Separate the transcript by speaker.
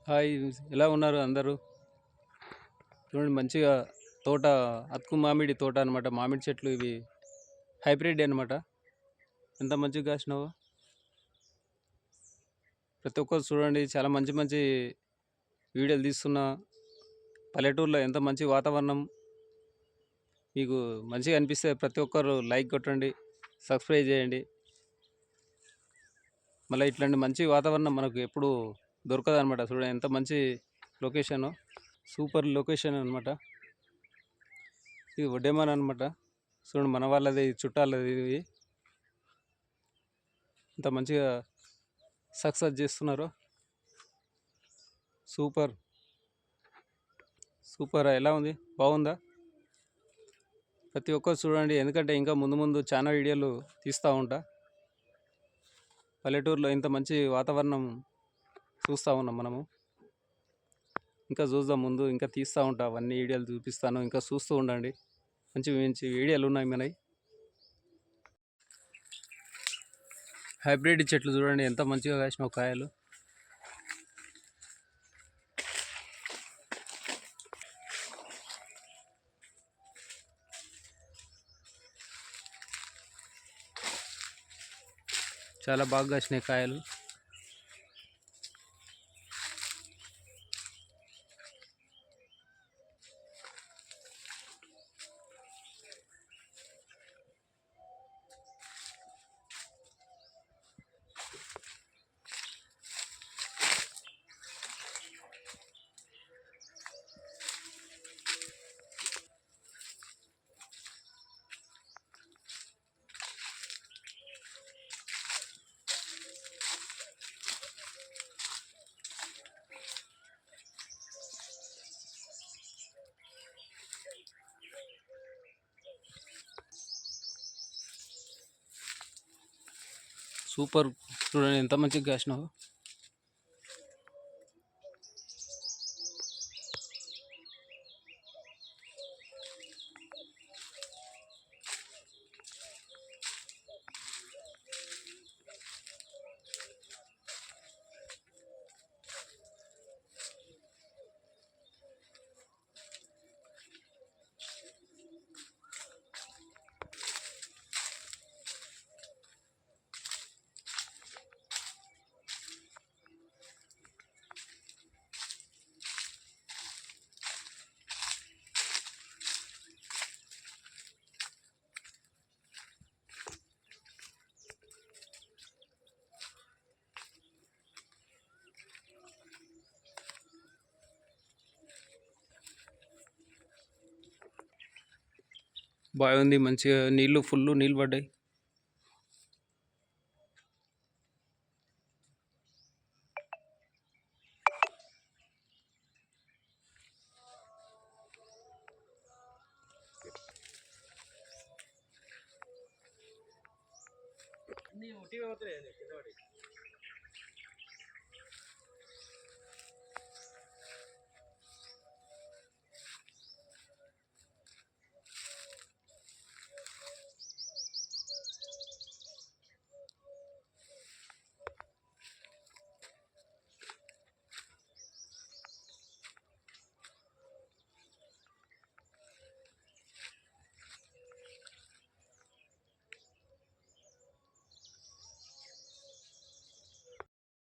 Speaker 1: Hi! ఎలా ఉన్నారు అందరూ? చూడండి మంచిగా తోట అతుకు మామిడి తోట అనమాట. మామిడి చెట్లు ఇవి హైబ్రిడ్ అనమాట. ఎంత మంచిగా కాసినావో. ప్రతి ఒక్కరు చూడండి చాలా మంచి మంచి వీడియోలు తీస్తున్నా. పల్లెటూరులో ఎంత మంచి వాతావరణం. మీకు మంచిగా అనిపిస్తే ప్రతి ఒక్కరు లైక్ కొట్టండి, సబ్స్క్రైబ్ చేయండి. మళ్ళీ ఇట్లాంటి మంచి వాతావరణం మనకు ఎప్పుడు దొరకదనమాట. చూడండి ఎంత మంచి లొకేషను. సూపర్ లొకేషన్ అనమాట. ఇది వడ్డేమాన్ అనమాట. చూడండి మన వాళ్ళది చుట్టాలది ఇది. ఇంత మంచిగా సక్సెస్ చేస్తున్నారు. సూపర్ సూపర్ ఎలా ఉంది? బాగుందా? ప్రతి ఒక్కరు చూడండి, ఎందుకంటే ఇంకా ముందు ముందు చాలా వీడియోలు తీస్తూ ఉంటా. పల్లెటూరులో ఇంత మంచి వాతావరణం చూస్తూ ఉన్నాం మనము. ఇంకా చూద్దాం, ముందు ఇంకా తీస్తూ ఉంటా, అవన్నీ వీడియోలు చూపిస్తాను. ఇంకా చూస్తూ ఉండండి, మంచి మంచి వీడియోలు ఉన్నాయి మనవి. హైబ్రిడ్ చెట్లు చూడండి ఎంత మంచిగా కాసిన కాయలు. చాలా బాగా కాసినాయి కాయలు. సూపర్ చూడండి ఎంత మంచిగా కాసినావు. బాగుంది, మంచిగా నీళ్ళు ఫుల్ నీళ్ళు పడ్డాయి.
Speaker 2: నీ ఒకటి అవుతాయి